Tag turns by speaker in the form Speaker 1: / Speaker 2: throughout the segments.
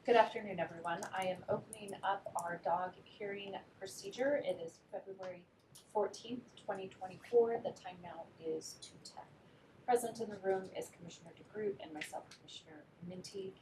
Speaker 1: Good afternoon, everyone. I am opening up our dog hearing procedure. It is February 14th, 2024. The time now is 2:10. Present in the room is Commissioner DeGroot and myself, Commissioner Minty.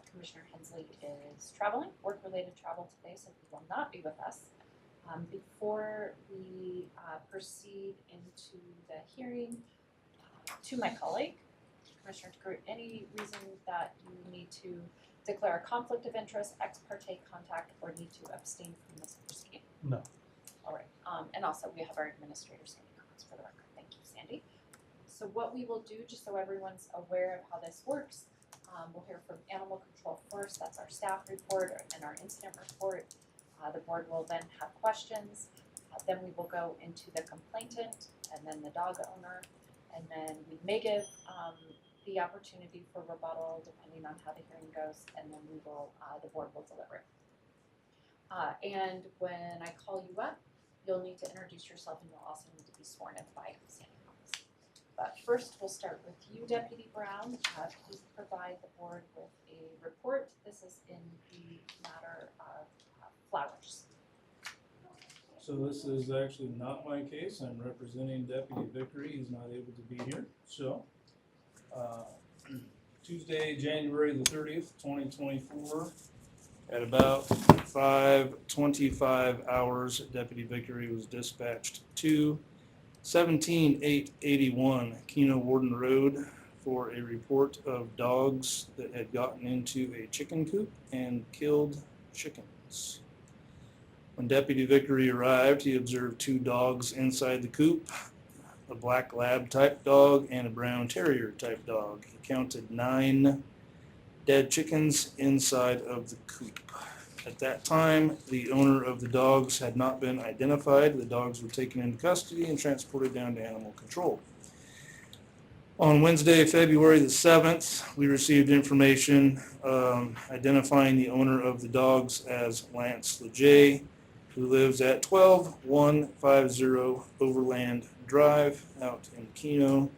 Speaker 1: Commissioner Hensley is traveling, work-related travel today, so he will not be with us. Before we proceed into the hearing, to my colleague, Commissioner DeGroot, any reason that you need to declare a conflict of interest, ex parte contact, or need to abstain from this proceeding?
Speaker 2: No.
Speaker 1: All right. And also we have our administrator, Sandy Cox, for the record. Thank you, Sandy. So what we will do, just so everyone's aware of how this works, we'll hear from animal control first. That's our staff report and our incident report. The board will then have questions. Then we will go into the complainant and then the dog owner. And then we may give the opportunity for rebuttal depending on how the hearing goes, and then we will, the board will deliberate. And when I call you up, you'll need to introduce yourself, and you'll also need to be sworn in by Sandy Cox. But first, we'll start with you, Deputy Brown. Please provide the board with a report. This is in the matter of flowers.
Speaker 2: So this is actually not my case. I'm representing Deputy Vickery. He's not able to be here. So Tuesday, January the 30th, 2024, at about 5:25 hours, Deputy Vickery was dispatched to 17881 Keno Warden Road for a report of dogs that had gotten into a chicken coop and killed chickens. When Deputy Vickery arrived, he observed two dogs inside the coop, a black lab type dog and a brown terrier type dog. He counted 9 dead chickens inside of the coop. At that time, the owner of the dogs had not been identified. The dogs were taken into custody and transported down to animal control. On Wednesday, February the 7th, we received information identifying the owner of the dogs as Lance LeJay, who lives at 12150 Overland Drive out in Keno.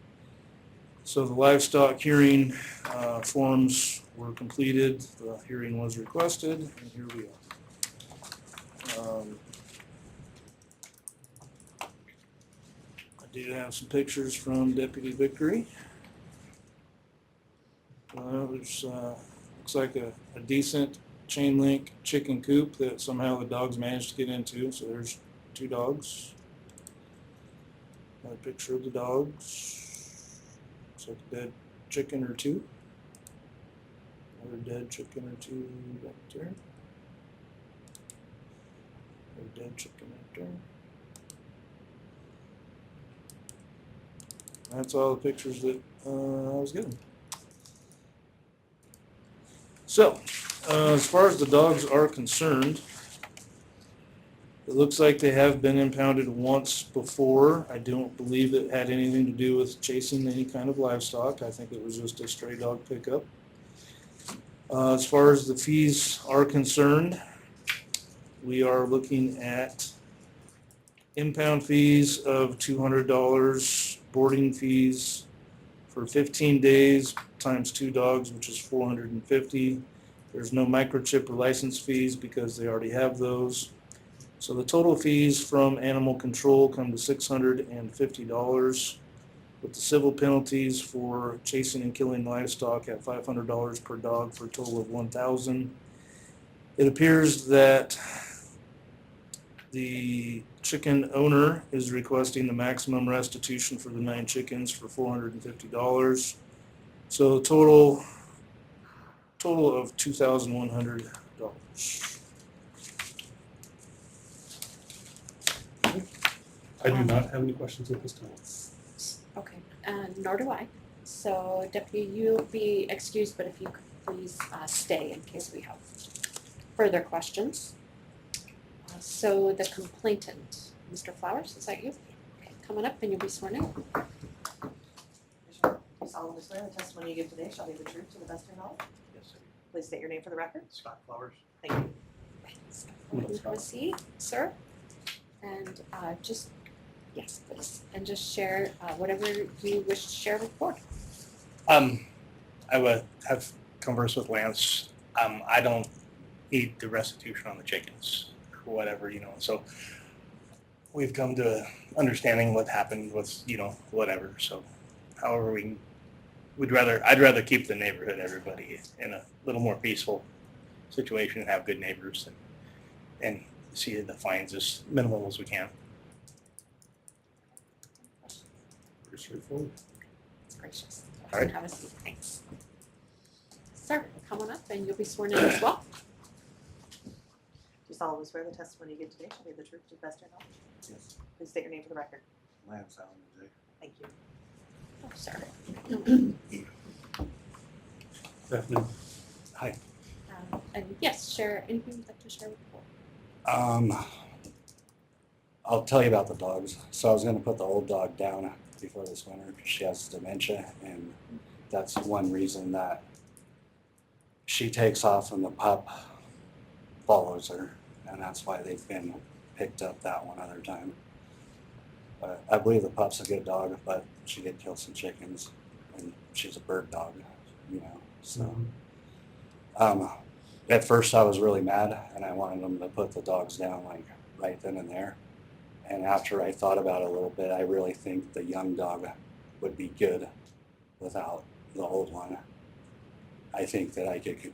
Speaker 2: So the livestock hearing forms were completed, the hearing was requested, and here we are. I do have some pictures from Deputy Vickery. There's looks like a decent chain link chicken coop that somehow the dogs managed to get into. So there's 2 dogs. Got a picture of the dogs. Looks like a dead chicken or 2. Another dead chicken or 2 right there. Another dead chicken right there. That's all the pictures that I was given. So, as far as the dogs are concerned, it looks like they have been impounded once before. I don't believe it had anything to do with chasing any kind of livestock. I think it was just a stray dog pickup. As far as the fees are concerned, we are looking at impound fees of $200, boarding fees for 15 days times 2 dogs, which is $450. There's no microchip or license fees because they already have those. So the total fees from animal control come to $650, with the civil penalties for chasing and killing livestock at $500 per dog for a total of $1,000. It appears that the chicken owner is requesting the maximum restitution for the 9 chickens for $450. So total of $2,100.
Speaker 3: I do not have any questions at this time.
Speaker 4: Okay, nor do I. So Deputy, you'll be excused, but if you could please stay in case we have further questions. So the complainant, Mr. Flowers, is that you? Okay, coming up and you'll be sworn in.
Speaker 5: Commissioner, do you solemnly swear the testimony you give today shall be the truth to the best of your knowledge?
Speaker 6: Yes, sir.
Speaker 5: Please state your name for the record.
Speaker 6: Scott Flowers.
Speaker 5: Thank you.
Speaker 4: You can have a seat, sir. And just, yes, please. And just share whatever you wish to share with the board.
Speaker 6: I would have conversed with Lance I don't need the restitution on the chickens or whatever, so we've come to understanding what happened with, whatever, so however I'd rather keep the neighborhood, everybody in a little more peaceful situation and have good neighbors and see the fines as minimal as we can.
Speaker 3: Pretty straightforward.
Speaker 4: It's gracious.
Speaker 6: All right.
Speaker 4: Have a seat, thanks. Sir, come on up and you'll be sworn in as well.
Speaker 5: Do you solemnly swear the testimony you give today shall be the truth to the best of your knowledge?
Speaker 7: Yes,
Speaker 5: Please state your name for the record.
Speaker 7: Lance Allen J.
Speaker 5: Thank you.
Speaker 4: Oh, sir.
Speaker 3: Definitely.
Speaker 7: Hi.
Speaker 4: And yes, share anything you'd like to share with the board.
Speaker 7: I'll tell you about the dogs. So I was gonna put the old dog down before this winter because she has dementia, and that's one reason that she takes off and the pup follows her, and that's why they've been picked up that one other time. But I believe the pup's a good dog, but she did kill some chickens, and she's a bird dog, so. At first I was really mad and I wanted them to put the dogs down like right then and there. And after I thought about it a little bit, I really think the young dog would be good without the old one. I think that I could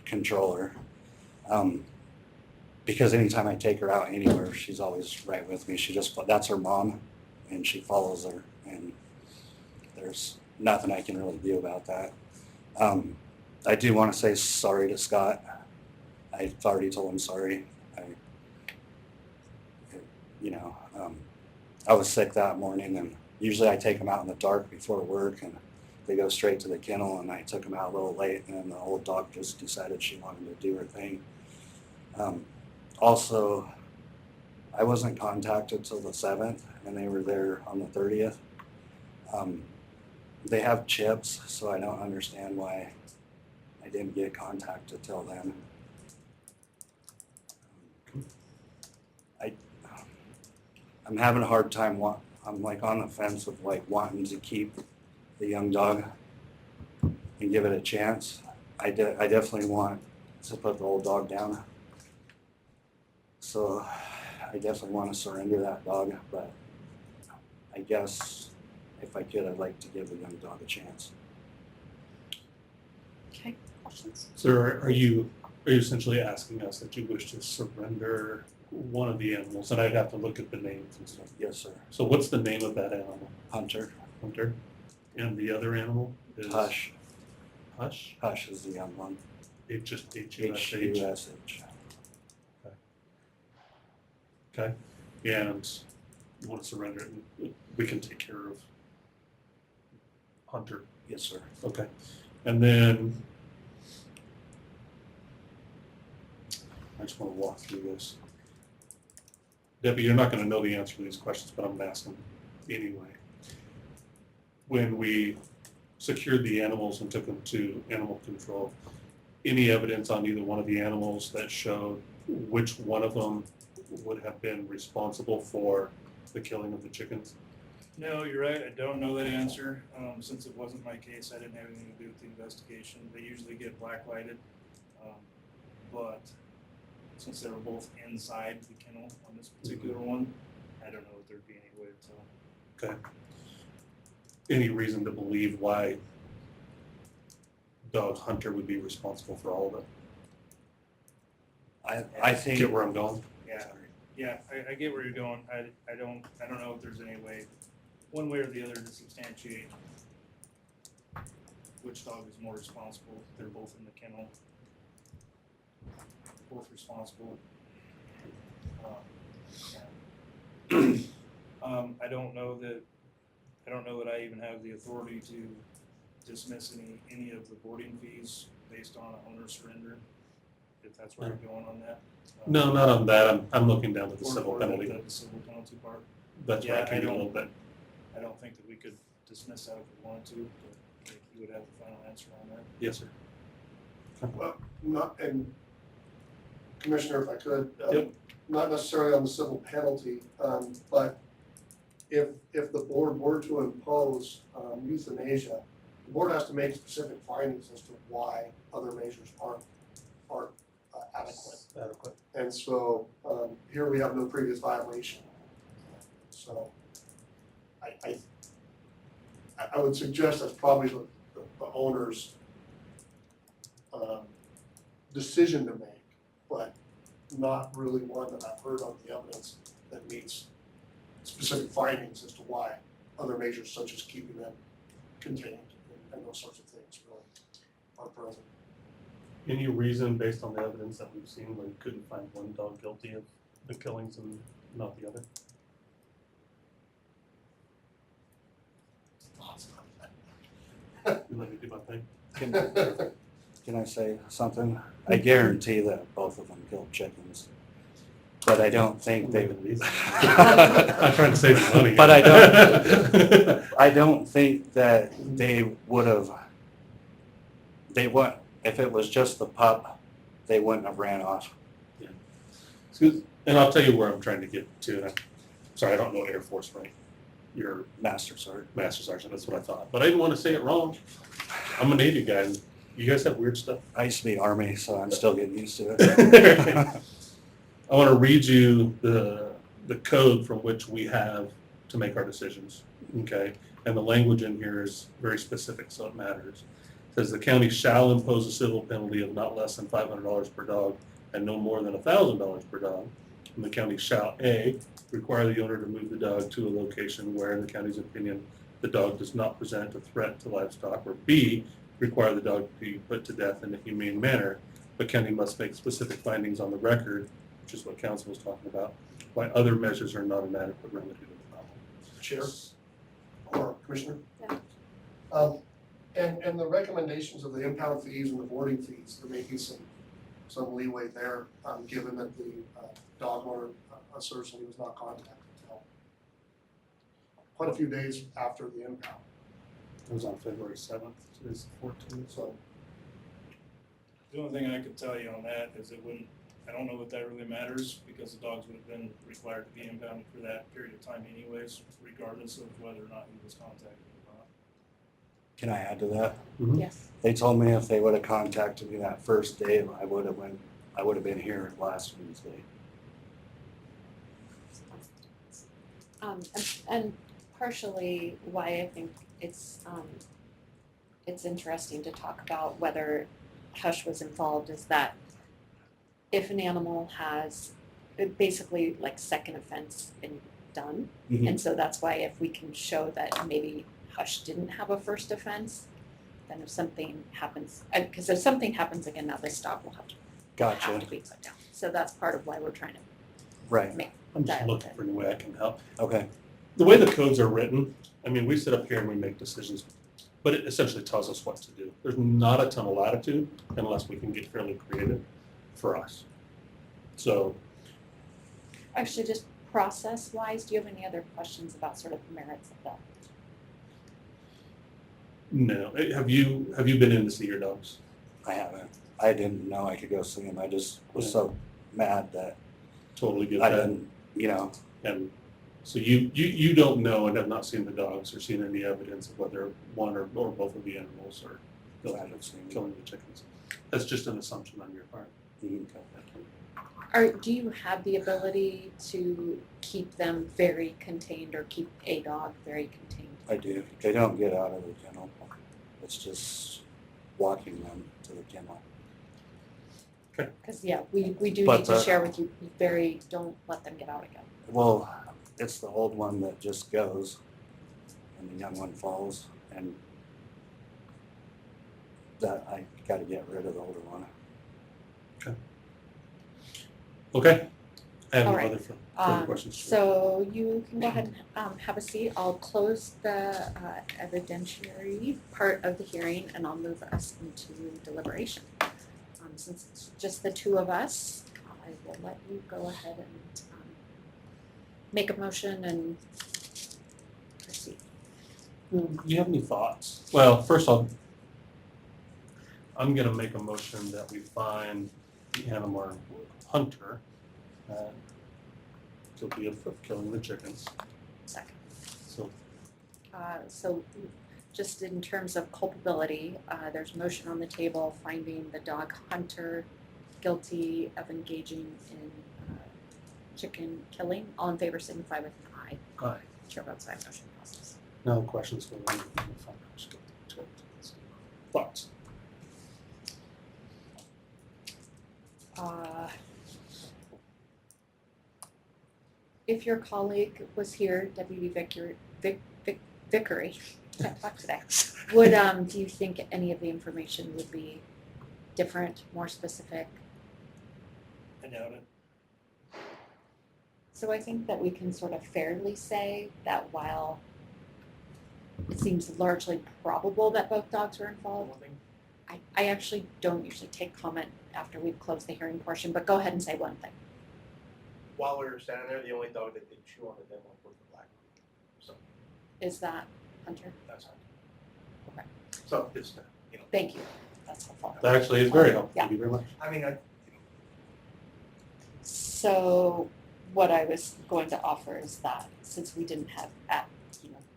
Speaker 7: control her. Because anytime I take her out anywhere, she's always right with me. That's her mom and she follows her, and there's nothing I can really do about that. I do want to say sorry to Scott. I've already told him sorry. I was sick that morning, and usually I take them out in the dark before work, and they go straight to the kennel, and I took them out a little late, and then the old dog just decided she wanted to do her thing. Also, I wasn't contacted till the 7th, and they were there on the 30th. They have chips, so I don't understand why I didn't get contacted till then. I'm having a hard time. I'm like on the fence of like wanting to keep the young dog and give it a chance. I definitely want to put the old dog down. So I definitely want to surrender that dog, but I guess if I could, I'd like to give the young dog a chance.
Speaker 4: Okay, questions?
Speaker 3: So are you essentially asking us that you wish to surrender one of the animals? And I'd have to look at the names and stuff.
Speaker 7: Yes, sir.
Speaker 3: So what's the name of that animal?
Speaker 7: Hunter.
Speaker 3: Hunter. And the other animal is
Speaker 7: Hush.
Speaker 3: Hush.
Speaker 7: Hush is the young one.
Speaker 3: It just H-U-S-H.
Speaker 7: H-U-S-H.
Speaker 3: Okay. And you want to surrender it, and we can take care of Hunter.
Speaker 7: Yes, sir.
Speaker 3: Okay. And then I just want to walk through this. Debbie, you're not going to know the answer to these questions, but I'm going to ask them anyway. When we secured the animals and took them to animal control, any evidence on either one of the animals that showed which one of them would have been responsible for the killing of the chickens?
Speaker 2: No, you're right. I don't know that answer. Since it wasn't my case, I didn't have anything to do with the investigation. They usually get blacklighted. But since they were both inside the kennel on this particular one, I don't know if there'd be any way to tell.
Speaker 3: Okay. Any reason to believe why Dog Hunter would be responsible for all of it?
Speaker 7: I think.
Speaker 3: Get where I'm going?
Speaker 2: Yeah, I get where you're going. I don't know if there's any way, one way or the other, to substantiate which dog is more responsible. They're both in the kennel. Both responsible. I don't know that I even have the authority to dismiss any of the boarding fees based on a owner surrender, if that's where you're going on that.
Speaker 3: No, not on that. I'm looking down to the
Speaker 2: Or
Speaker 3: civil penalty.
Speaker 2: The civil penalty part.
Speaker 3: That's where I
Speaker 2: Yeah,
Speaker 3: came in a little bit.
Speaker 2: I don't think that we could dismiss that if we wanted to, but you would have the final answer on that.
Speaker 3: Yes, sir.
Speaker 8: Well, and Commissioner, if I could,
Speaker 3: Yep.
Speaker 8: not necessarily on the civil penalty, but if the board were to impose euthanasia, the board has to make specific findings as to why other measures aren't adequate.
Speaker 3: Adequate.
Speaker 8: And so, here we have no previous violation. So, I would suggest that's probably the owner's, decision to make, but not really one that I've heard of the evidence that meets specific findings as to why other measures such as keeping them contained and those sorts of things really are present.
Speaker 3: Any reason based on the evidence that we've seen why you couldn't find one dog guilty of the killings and not the other? You let me do my thing.
Speaker 7: Can I say something? I guarantee that both of them killed chickens. But I don't think they would.
Speaker 3: I'm trying to save money.
Speaker 7: But I don't think that they would have, if it was just the pup, they wouldn't have ran off.
Speaker 3: And I'll tell you where I'm trying to get to. I'm sorry, I don't know Air Force rank. You're
Speaker 7: Master Sergeant.
Speaker 3: Master Sergeant, that's what I thought. But I didn't want to say it wrong. I'm a Navy guy. And you guys have weird stuff.
Speaker 7: I used to be Army, so I'm still getting used to it.
Speaker 3: I want to read you the code from which we have to make our decisions, okay? And the language in here is very specific, so it matters. It says the county shall impose a civil penalty of not less than $500 per dog and no more than $1,000 per dog. And the county shall, A, require the owner to move the dog to a location where, in the county's opinion, the dog does not present a threat to livestock, or B, require the dog to be put to death in a humane manner. The county must make specific findings on the record, which is what counsel was talking about, why other measures are not an adequate remedy to the problem.
Speaker 8: Chair or Commissioner?
Speaker 4: Yeah.
Speaker 8: And the recommendations of the impound fees and the boarding fees, they're making some leeway there, given that the dog owner asserts that he was not contacted until quite a few days after the impound.
Speaker 3: It was on February 7th, today's the 14th.
Speaker 8: So,
Speaker 2: The only thing I could tell you on that is I don't know that that really matters, because the dogs would have been required to be impounded for that period of time anyways, regardless of whether or not he was contacted or not.
Speaker 7: Can I add to that?
Speaker 4: Yes.
Speaker 7: They told me if they would have contacted me that first day, I would have been here last Wednesday.
Speaker 4: And partially why I think it's interesting to talk about whether Hush was involved is that if an animal has basically like second offense been done,
Speaker 7: Mhm.
Speaker 4: and so that's why if we can show that maybe Hush didn't have a first offense, then if something happens, because if something happens again, now this dog will have to
Speaker 7: Gotcha.
Speaker 4: be put down. So that's part of why we're trying to
Speaker 7: Right.
Speaker 4: make
Speaker 3: I'm just
Speaker 4: dialogue.
Speaker 3: looking for any way I can help.
Speaker 7: Okay.
Speaker 3: The way the codes are written, I mean, we sit up here and we make decisions, but it essentially tells us what to do. There's not a ton of latitude unless we can get fairly creative for us. So,
Speaker 4: Actually, just process-wise, do you have any other questions about sort of the merits of that?
Speaker 3: no. Have you been in to see your dogs?
Speaker 7: I haven't. I didn't know I could go see him. I just was
Speaker 3: Yeah.
Speaker 7: so mad that
Speaker 3: Totally get
Speaker 7: I
Speaker 3: that.
Speaker 7: didn't,
Speaker 3: And so you don't know and have not seen the dogs or seen any evidence of whether one or both of the animals are
Speaker 7: I haven't seen it.
Speaker 3: killing the chickens. That's just an assumption on your part.
Speaker 7: Mhm.
Speaker 4: Do you have the ability to keep them very contained or keep a dog very contained?
Speaker 7: I do. They don't get out of the kennel. It's just walking them to the kennel.
Speaker 4: Because, yeah, we do
Speaker 7: But
Speaker 4: need to share with you, don't let them get out again.
Speaker 7: Well, it's the old one that just goes and the young one falls, and that I gotta get rid of the older one.
Speaker 3: Okay. I have
Speaker 4: All
Speaker 3: no
Speaker 4: right.
Speaker 3: other further questions.
Speaker 4: So you can go ahead and have a seat. I'll close the evidentiary part of the hearing and I'll move us into deliberation. Since it's just the two of us, I will let you go ahead and make a motion and proceed.
Speaker 3: Do you have any thoughts? Well, first I'm gonna make a motion that we find the animal hunter guilty of killing the chickens.
Speaker 4: Second.
Speaker 3: So
Speaker 4: So just in terms of culpability, there's motion on the table finding the dog hunter guilty of engaging in chicken killing. All in favor signify with an aye.
Speaker 3: Aye.
Speaker 4: Chair votes aye, motion passes.
Speaker 3: No questions for the thoughts?
Speaker 4: If your colleague was here, Deputy Vickery, can't talk today, would, do you think any of the information would be different, more specific?
Speaker 2: I doubt it.
Speaker 4: So I think that we can sort of fairly say that while it seems largely probable that both dogs were involved, I actually don't usually take comment after we've closed the hearing portion, but go ahead and say one thing.
Speaker 9: While we were standing there, the only dog that did chew on the dead one was the black one. So
Speaker 4: Is that Hunter?
Speaker 9: that's how.
Speaker 4: Okay.
Speaker 9: So it's,
Speaker 4: Thank you. That's helpful.
Speaker 3: That actually is very helpful.
Speaker 4: Yeah.
Speaker 3: Thank you very much.
Speaker 9: I mean,
Speaker 4: So what I was going to offer is that since we didn't have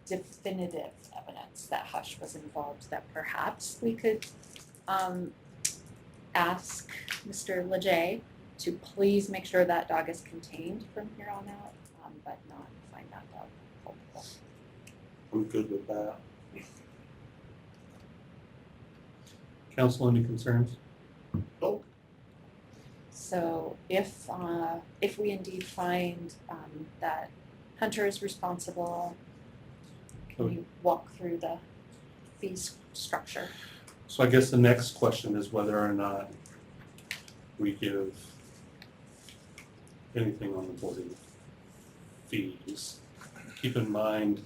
Speaker 4: definitive evidence that Hush was involved, that perhaps we could ask Mr. Leger to please make sure that dog is contained from here on out, but not find that dog culpable.
Speaker 3: I'm good with that. Counsel, any concerns?
Speaker 9: nope.
Speaker 4: So if we indeed find that Hunter is responsible, can you walk through the fees structure?
Speaker 3: So I guess the next question is whether or not we give anything on the boarding fees. Keep in mind,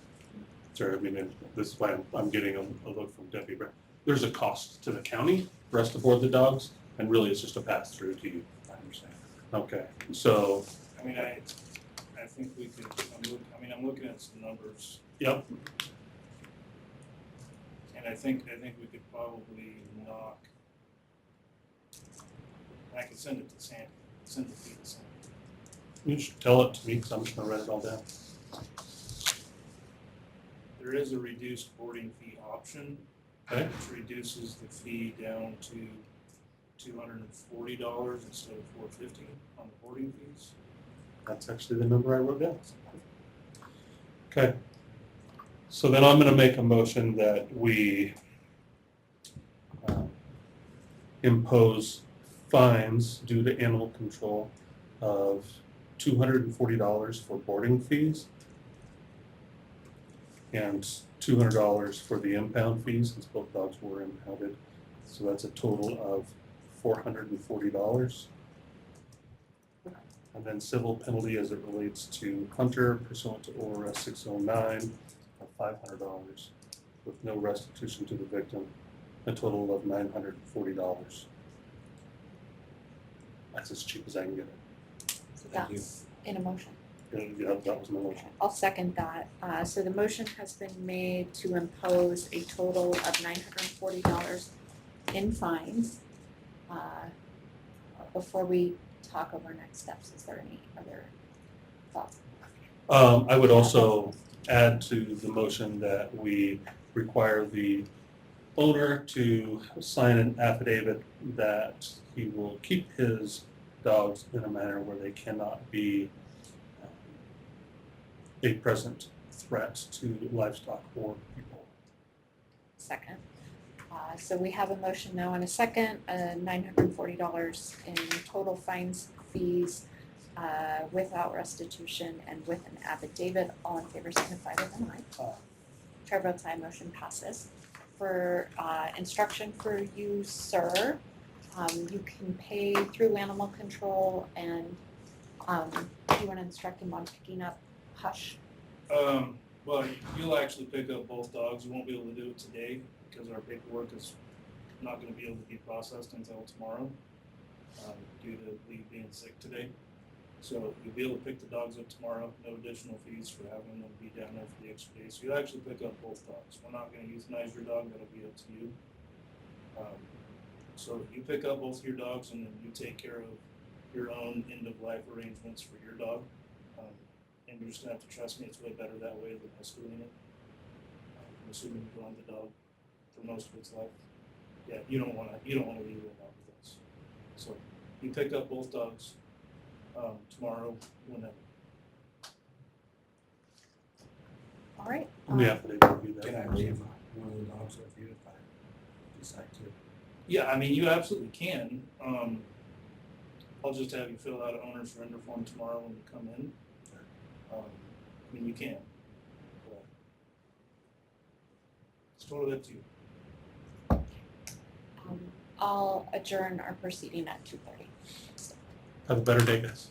Speaker 3: sorry, I mean, this is why I'm getting a look from Deputy Brett. There's a cost to the county for us to board the dogs, and really it's just a pass through to you.
Speaker 2: I understand.
Speaker 3: Okay, so,
Speaker 2: I mean, I think we could, I'm looking at some numbers,
Speaker 3: yep,
Speaker 2: and I think we could probably knock, I could send it to Sandy, send the fee to Sandy.
Speaker 3: you should tell it to me, because I'm just gonna write it all down.
Speaker 2: There is a reduced boarding fee option,
Speaker 3: Okay,
Speaker 2: which reduces the fee down to $240 instead of $450 on the boarding fees.
Speaker 3: that's actually the number I wrote down. Okay, so then I'm gonna make a motion that we impose fines due to animal control of $240 for boarding fees and $200 for the impound fees, since both dogs were impounded. So that's a total of $440. And then civil penalty as it relates to Hunter pursuant to ORS 609 of $500 with no restitution to the victim, a total of $940. That's as cheap as I can get it.
Speaker 4: So
Speaker 3: Thank you.
Speaker 4: that's in a motion.
Speaker 3: Yeah, that was my motion.
Speaker 4: I'll second that. So the motion has been made to impose a total of $940 in fines. Before we talk over next steps, is there any other thoughts?
Speaker 3: I would also add to the motion that we require the owner to sign an affidavit that he will keep his dogs in a manner where they cannot be a present threat to livestock or people.
Speaker 4: Second. So we have a motion now and a second, $940 in total fines, fees, without restitution and with an affidavit. All in favor signify with an aye.
Speaker 3: Aye.
Speaker 4: Chair votes aye, motion passes. For instruction for you, sir, you can pay through animal control, and do you want to instruct him on picking up Hush?
Speaker 2: Well, you'll actually pick up both dogs. You won't be able to do it today because our paperwork is not going to be able to be processed until tomorrow due to Lee being sick today. So you'll be able to pick the dogs up tomorrow, no additional fees for having them be down there for the extra day. So you'll actually pick up both dogs. We're not going to euthanize your dog, that'll be up to you. So you pick up both your dogs and then you take care of your own end of life arrangements for your dog. And you're just gonna have to trust me, it's way better that way than us doing it. I'm assuming you'll have the dog for most of its life. Yeah, you don't wanna leave that dog with us. So you pick up both dogs, tomorrow, whenever.
Speaker 4: All right.
Speaker 3: We have to do that.
Speaker 7: Can I leave one of the dogs with you if I decide to?
Speaker 2: Yeah, I mean, you absolutely can. I'll just have you fill out an owner surrender form tomorrow when you come in. I mean, you can. But it's totally up to you.
Speaker 4: I'll adjourn our proceeding at 2:30.
Speaker 3: Have a better day, guys.